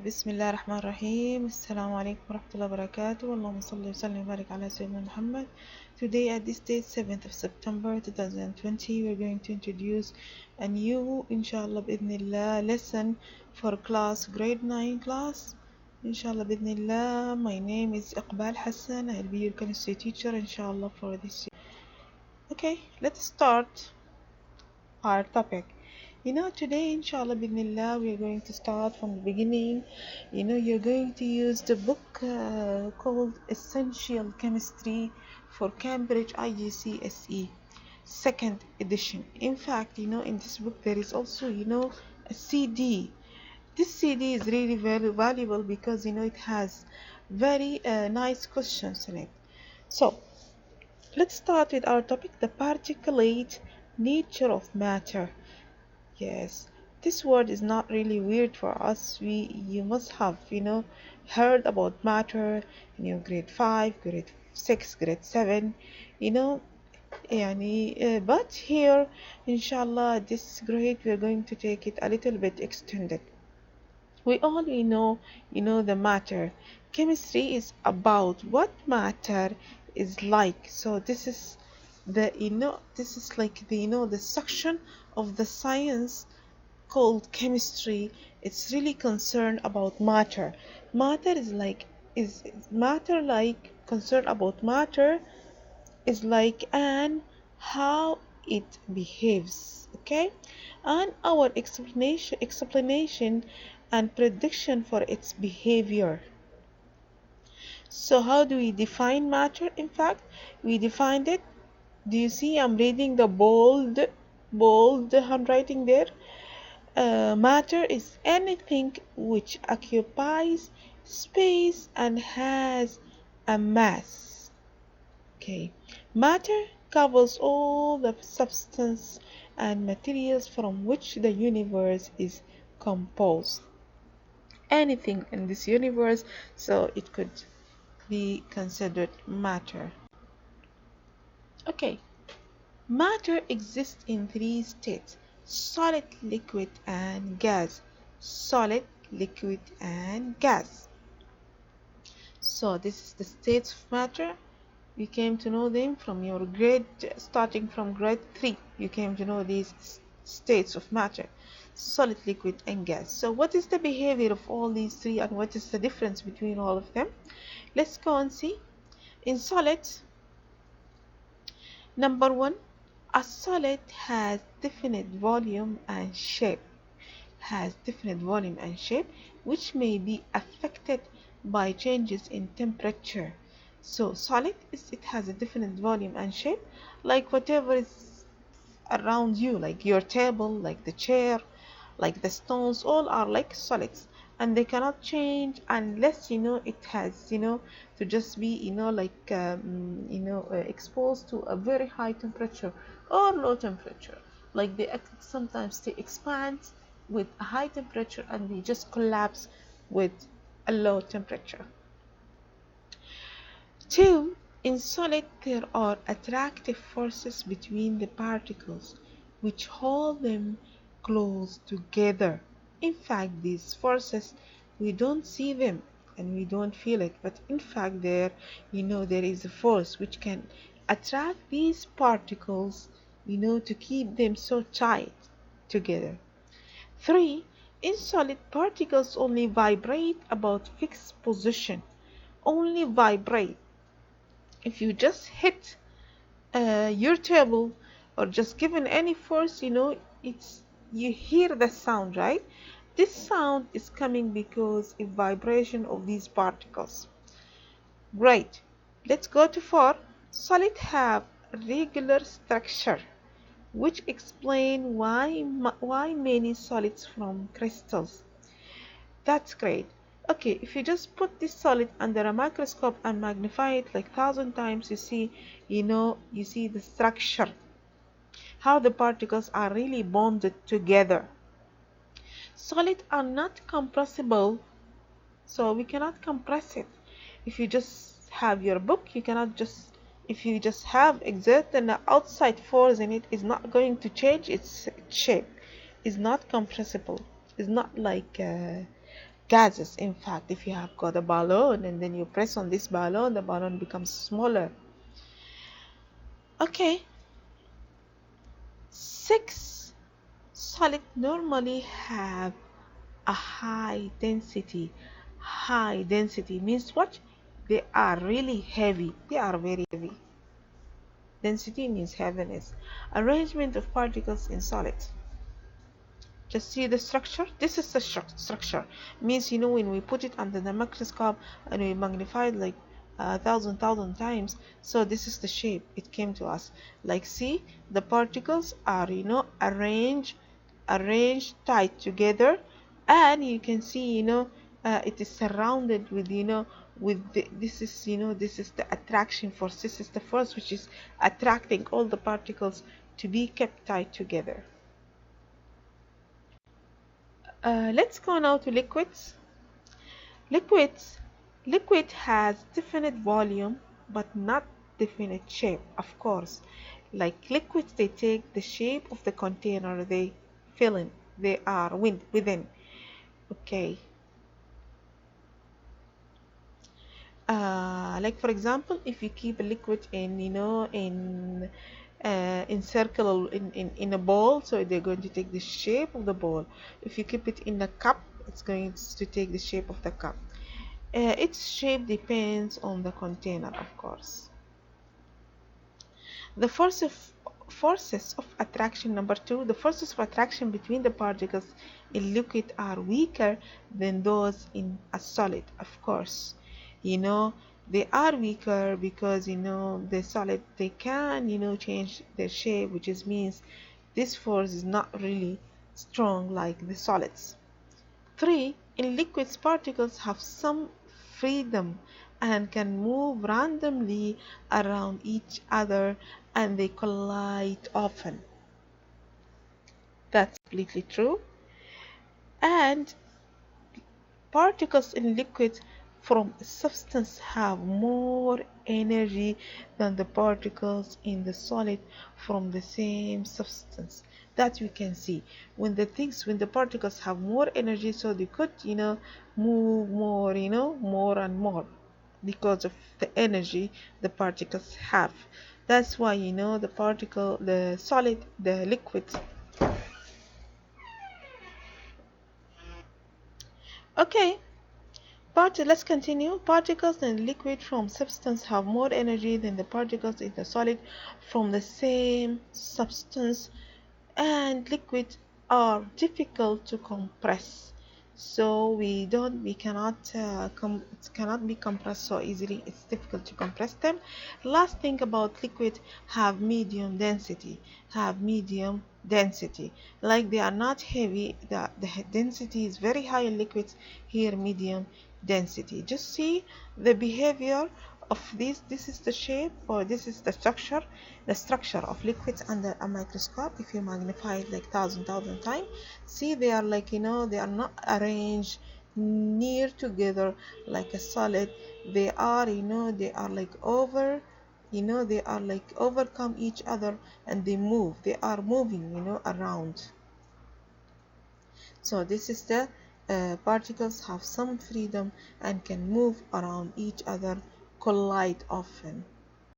بسم الله الرحمن الرحيم. السلام عليكم ورحمة الله وبركاته. اللهم صل وسلم وبارك على سيدنا محمد. Today at this date 7th of September 2020 we're going to introduce a new inshallah بإذن lesson for class grade 9 class inshallah بإذن My name is Iqbal Hassan. I'll be your chemistry teacher inshallah for this year. Okay, let's start our topic. Today inshallah bidnillah we are going to start from the beginning. You're going to use the book called Essential Chemistry for Cambridge IGCSE second edition. In fact, in this book there is also a CD. This CD is really very valuable because it has very nice questions in it. So let's start with our topic, the particulate nature of matter. Yes, this word is not really weird for us. You must have heard about matter in your grade 5, grade 6, grade 7, but here inshallah this grade we are going to take it a little bit extended. We all the matter. Chemistry is about what matter is like. So this is like the section of the science called chemistry. It's really concerned about matter. Matter is matter like concerned about matter is like and how it behaves. Okay, and our explanation and prediction for its behavior. So how do we define matter? In fact, we defined it. Do you see I'm reading the bold handwriting there? Matter is anything which occupies space and has a mass. Okay, matter covers all the substance and materials from which the universe is composed. Anything in this universe, so it could be considered matter. Okay, matter exists in three states: solid, liquid, and gas. Solid, liquid, and gas. So this is the states of matter. You came to know them from your grade, starting from grade 3. You came to know these states of matter: solid, liquid, and gas. So what is the behavior of all these three and what is the difference between all of them? Let's go and see. In solid, number 1, a solid has definite volume and shape. Which may be affected by changes in temperature. So solid it has a definite volume and shape, like whatever is around you, like your table, like the chair, like the stones, all are like solids, and they cannot change unless it has to just be exposed to a very high temperature or low temperature. Like sometimes they expand with a high temperature and they just collapse with a low temperature. 2, in solid there are attractive forces between the particles which hold them close together. In fact, these forces, we don't see them and we don't feel it, but in fact there is a force which can attract these particles to keep them so tight together. 3, in solid, particles only vibrate about fixed position. Only vibrate. If you just hit your table or just given any force, you hear the sound, right? This sound is coming because of vibration of these particles. Great. Let's go to 4. Solid have regular structure, which explain why many solids form crystals. That's great. Okay, if you just put this solid under a microscope and magnify it like 1,000 times, you see the structure, how the particles are really bonded together. Solids are not compressible, so we cannot compress it. If you just have your book, you cannot just, if you just have exert an outside force in it, is not going to change its shape. It's not compressible. It's not like gases. In fact, if you have got a balloon and then you press on this balloon, the balloon becomes smaller. Okay, 6 solid normally have a high density. High density means what? They are really heavy. They are very heavy. Density means heaviness. Arrangement of particles in solid. Just see the structure. This is the structure. Means, when we put it under the microscope and we magnify it like a thousand times, so this is the shape it came to us. Like, see, the particles are arranged tight together, and you can see, it is surrounded with, this is the attraction force. This is the force which is attracting all the particles to be kept tight together. Let's go now to liquids. Liquid has definite volume but not definite shape, of course. Like liquids, they take the shape of the container they fill in. They are within. Okay. Like for example, if you keep a liquid in, in circle in a bowl, so they're going to take the shape of the bowl. If you keep it in a cup, it's going to take the shape of the cup. Its shape depends on the container, of course. The forces of attraction, number 2, the forces of attraction between the particles in liquid are weaker than those in a solid, of course. They are weaker because, the solid, they can, change their shape, which means this force is not really strong like the solids. 3. In liquids, particles have some freedom and can move randomly around each other, and they collide often. That's completely true. And particles in liquids from a substance have more energy than the particles in the solid from the same substance. That we can see when the particles have more energy, so they could move more, more and more because of the energy the particles have. That's why the solid, the liquid. Okay, let's continue. Particles in liquid from substance have more energy than the particles in the solid from the same substance, and liquids are difficult to compress. So we cannot it cannot be compressed so easily. It's difficult to compress them. Last thing about liquid, have medium density. Like they are not heavy. The density is very high in liquids. Here, medium density. Just see the behavior of this. This is the shape, or this is the structure of liquids under a microscope. If you magnify it like thousand times, see, they are like, they are not arranged near together like a solid. They are, they are like overcome each other, and they are moving, around. So this is the particles have some freedom and can move around each other, collide often.